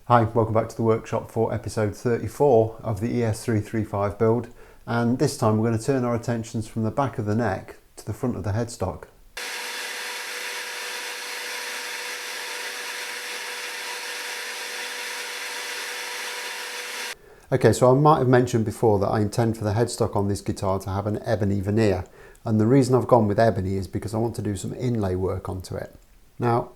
Hi, welcome back to the workshop for episode 34 of the ES335 build, and this time we're going to turn our attentions from the back of the neck to the front of the headstock. Okay, so I might have mentioned before that I intend for the headstock on this guitar to have an ebony veneer, and the reason I've gone with ebony is because I want to do some inlay work onto it. Now,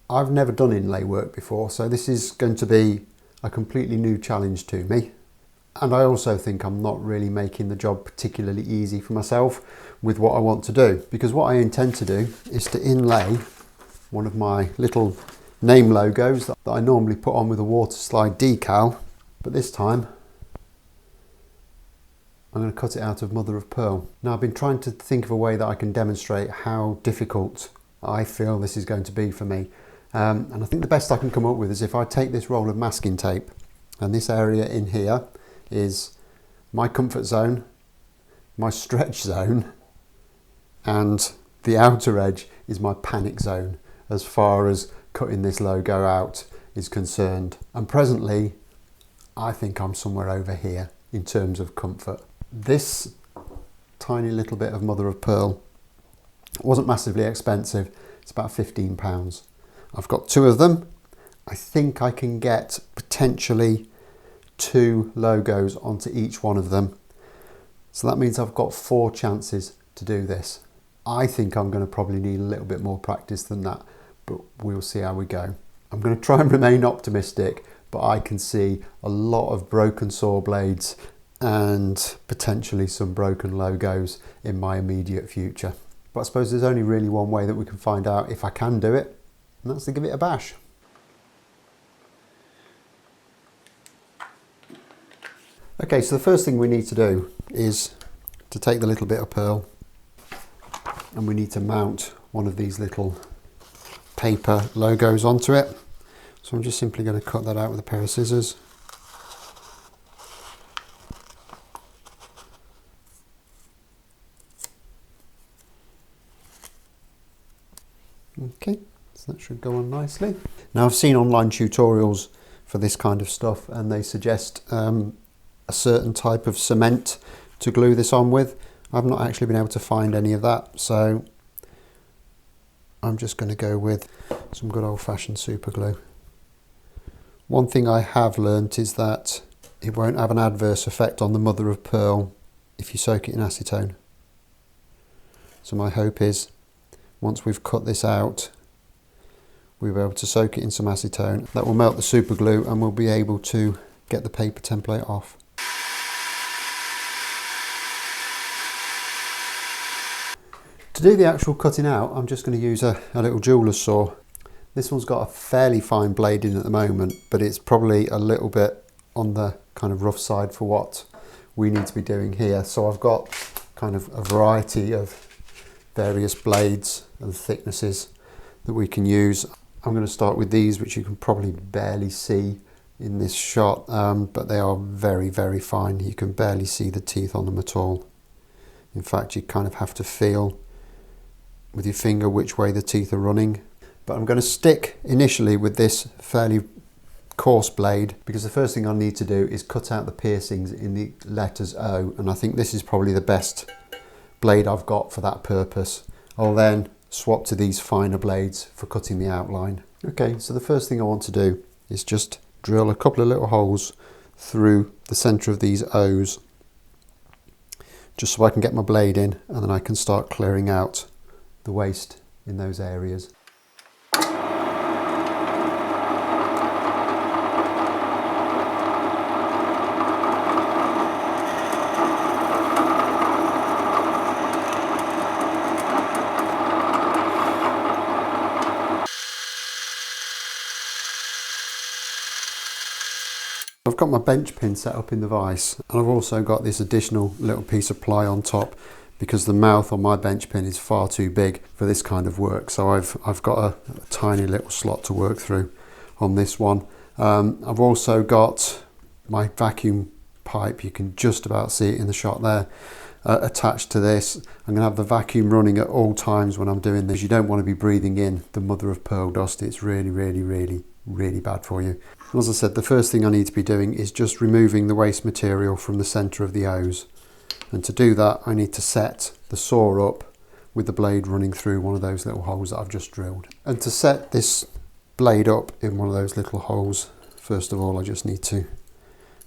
I've never done inlay work before, so this is going to be a completely new challenge to me. And I also think I'm not really making the job particularly easy for myself with what I want to do, because what I intend to do is to inlay one of my little name logos that I normally put on with a water slide decal, but this time I'm going to cut it out of mother of pearl. Now, I've been trying to think of a way that I can demonstrate how difficult I feel this is going to be for me. And I think the best I can come up with is if I take this roll of masking tape, and this area in here is my comfort zone, my stretch zone, and the outer edge is my panic zone as far as cutting this logo out is concerned. And presently, I think I'm somewhere over here in terms of comfort. This tiny little bit of mother of pearl wasn't massively expensive. It's about £15. I've got two of them. I think I can get potentially 2 logos onto each one of them. So that means I've got 4 chances to do this. I think I'm going to probably need a little bit more practice than that, but we'll see how we go. I'm going to try and remain optimistic, but I can see a lot of broken saw blades and potentially some broken logos in my immediate future. But I suppose there's only really one way that we can find out if I can do it, and that's to give it a bash. Okay, so the first thing we need to do is to take the little bit of pearl, and we need to mount one of these little paper logos onto it. So I'm just simply going to cut that out with a pair of scissors. Okay, so that should go on nicely. Now, I've seen online tutorials for this kind of stuff, and they suggest a certain type of cement to glue this on with. I've not actually been able to find any of that, so I'm just going to go with some good old-fashioned super glue. One thing I have learnt is that it won't have an adverse effect on the mother of pearl if you soak it in acetone. So my hope is, once we've cut this out, we'll be able to soak it in some acetone. That will melt the super glue and we'll be able to get the paper template off. To do the actual cutting out, I'm just going to use a little jeweler's saw. This one's got a fairly fine blade in at the moment, but it's probably a little bit on the kind of rough side for what we need to be doing here. So I've got kind of a variety of various blades and thicknesses that we can use. I'm going to start with these, which you can probably barely see in this shot, but they are very, very fine. You can barely see the teeth on them at all. In fact, you kind of have to feel with your finger which way the teeth are running. But I'm going to stick initially with this fairly coarse blade, because the first thing I need to do is cut out the piercings in the letters O, and I think this is probably the best blade I've got for that purpose. I'll then swap to these finer blades for cutting the outline. Okay, so the first thing I want to do is just drill a couple of little holes through the centre of these O's, just so I can get my blade in, and then I can start clearing out the waste in those areas. I've got my bench pin set up in the vise, and I've also got this additional little piece of ply on top because the mouth on my bench pin is far too big for this kind of work. So I've got a tiny little slot to work through on this one. I've also got my vacuum pipe, you can just about see it in the shot there, attached to this. I'm going to have the vacuum running at all times when I'm doing this. You don't want to be breathing in the mother of pearl dust. It's really, really, really really bad for you. And as I said, the first thing I need to be doing is just removing the waste material from the centre of the hose. And to do that, I need to set the saw up with the blade running through one of those little holes that I've just drilled. And to set this blade up in one of those little holes, first of all, I just need to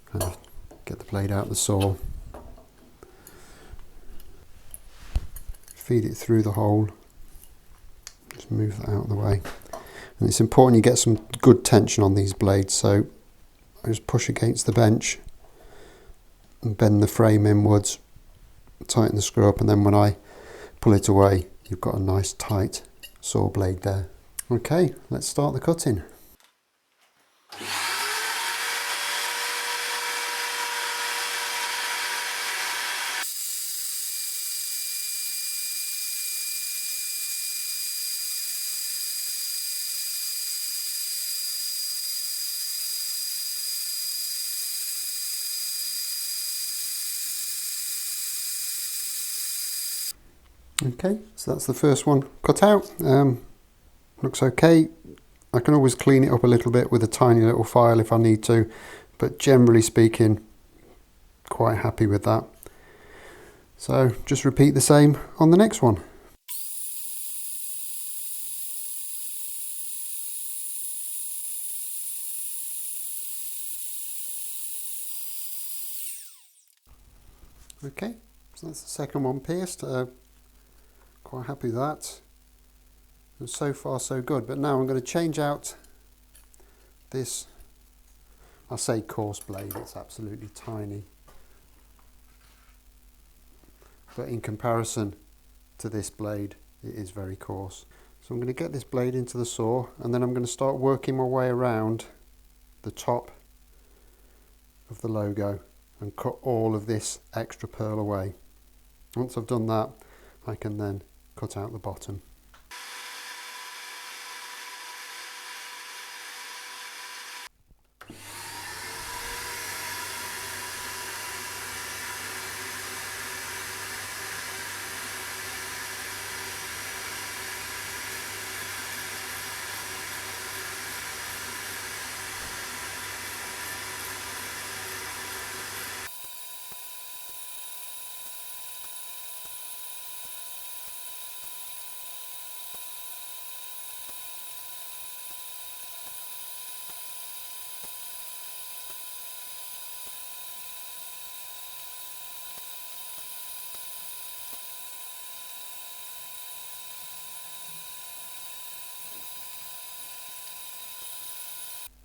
kind of get the blade out of the saw, feed it through the hole, just move that out of the way. And it's important you get some good tension on these blades, so I just push against the bench and bend the frame inwards, tighten the screw up, and then when I pull it away, you've got a nice tight saw blade there. Okay, let's start the cutting. Okay, so that's the first one cut out. Looks okay. I can always clean it up a little bit with a tiny little file if I need to, but generally speaking, quite happy with that. So just repeat the same on the next one. Okay, so that's the second one pierced. Quite happy with that. And so far so good, but now I'm going to change out this, I say coarse blade, it's absolutely tiny, but in comparison to this blade it is very coarse. So I'm going to get this blade into the saw, and then I'm going to start working my way around the top of the logo and cut all of this extra pearl away. Once I've done that, I can then cut out the bottom.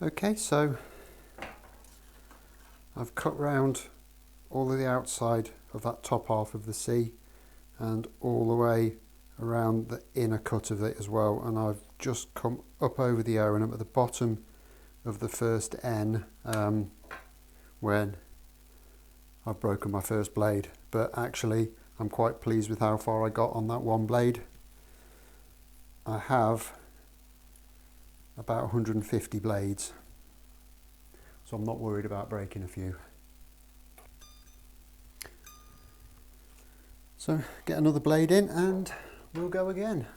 Okay, so I've cut round all of the outside of that top half of the C and all the way around the inner cut of it as well, and I've just come up over the O and I'm at the bottom of the first N when I've broken my first blade. But actually I'm quite pleased with how far I got on that one blade. I have about 150 blades, so I'm not worried about breaking a few. So get another blade in and we'll go again.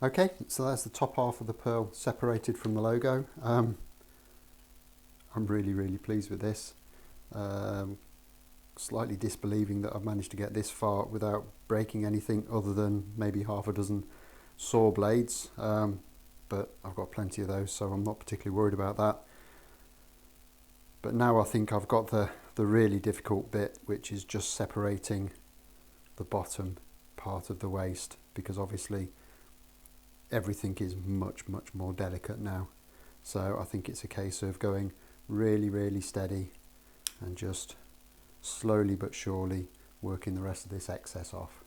Okay, so that's the top half of the pearl separated from the logo. I'm really pleased with this. Slightly disbelieving that I've managed to get this far without breaking anything other than maybe half a dozen saw blades, but I've got plenty of those, so I'm not particularly worried about that. But now I think I've got the really difficult bit, which is just separating the bottom part of the waist, because obviously everything is much more delicate now. So I think it's a case of going really steady and just slowly but surely working the rest of this excess off.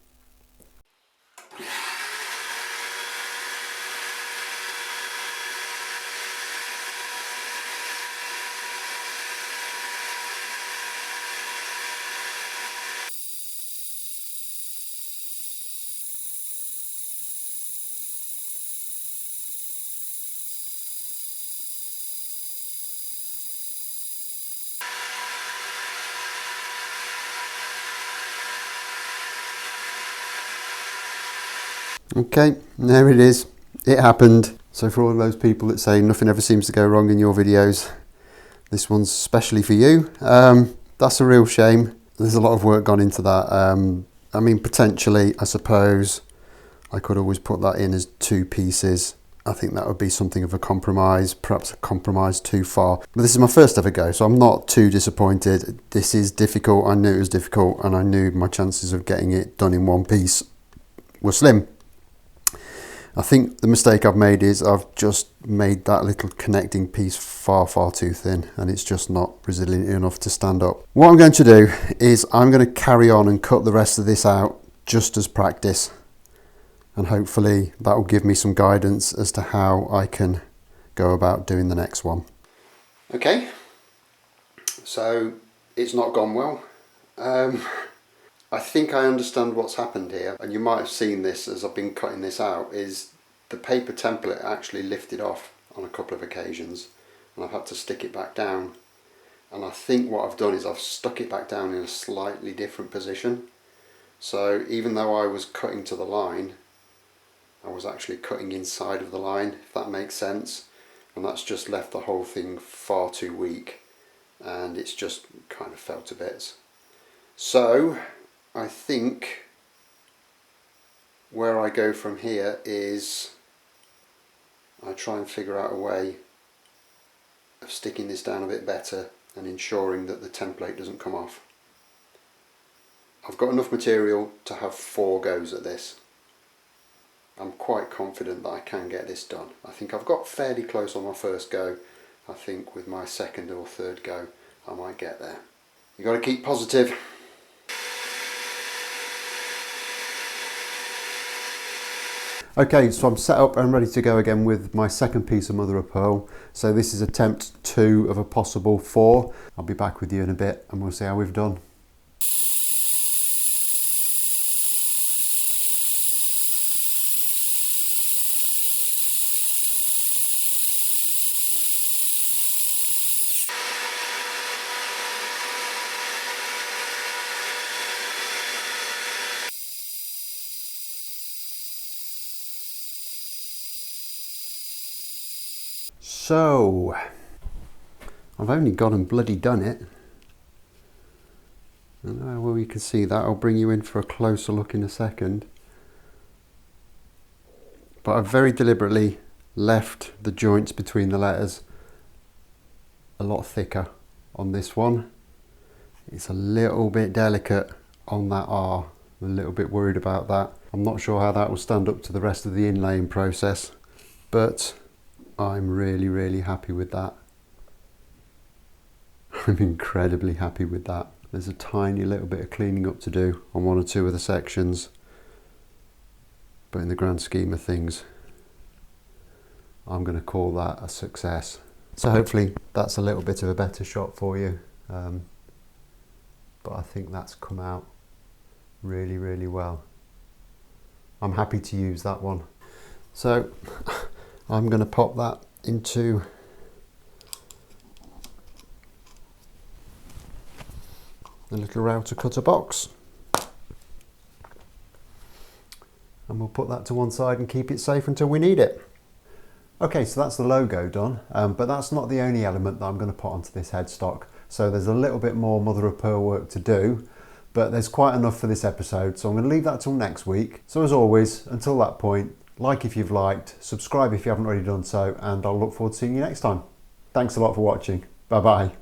Okay, there it is. It happened. So for all those people that say nothing ever seems to go wrong in your videos, this one's especially for you. That's a real shame. There's a lot of work gone into that. I mean, potentially, I suppose I could always put that in as 2 pieces. I think that would be something of a compromise, perhaps a compromise too far. But this is my first ever go, so I'm not too disappointed. This is difficult. I knew it was difficult, and I knew my chances of getting it done in 1 piece were slim. I think the mistake I've made is I've just made that little connecting piece far too thin, and it's just not resilient enough to stand up. What I'm going to do is I'm going to carry on and cut the rest of this out just as practice, and hopefully that will give me some guidance as to how I can go about doing the next one. Okay, so it's not gone well. I think I understand what's happened here, and you might have seen this as I've been cutting this out, is the paper template actually lifted off on a couple of occasions, and I've had to stick it back down. And I think what I've done is I've stuck it back down in a slightly different position. So even though I was cutting to the line, I was actually cutting inside of the line, if that makes sense. And that's just left the whole thing far too weak, and it's just kind of fell to bits. So I think where I go from here is I try and figure out a way of sticking this down a bit better and ensuring that the template doesn't come off. I've got enough material to have 4 goes at this. I'm quite confident that I can get this done. I think I've got fairly close on my first go. I think with my second or third go I might get there. You've got to keep positive. Okay, so I'm set up and ready to go again with my second piece of mother of pearl. So this is attempt 2 of a possible 4. I'll be back with you in a bit and we'll see how we've done. So, I've only gone and bloody done it. I don't know where you can see that. I'll bring you in for a closer look in a second. But I've very deliberately left the joints between the letters a lot thicker on this one. It's a little bit delicate on that R. I'm a little bit worried about that. I'm not sure how that will stand up to the rest of the inlaying process, but I'm really happy with that. I'm incredibly happy with that. There's a tiny little bit of cleaning up to do on 1 or 2 of the sections, but in the grand scheme of things, I'm going to call that a success. So hopefully that's a little bit of a better shot for you, but I think that's come out really well. I'm happy to use that one. So I'm going to pop that into the little router cutter box, and we'll put that to one side and keep it safe until we need it. Okay, so that's the logo done, but that's not the only element that I'm going to put onto this headstock. So there's a little bit more mother of pearl work to do, but there's quite enough for this episode, so I'm going to leave that till next week. So as always, until that point, like if you've liked, subscribe if you haven't already done so, and I'll look forward to seeing you next time. Thanks a lot for watching. Bye bye.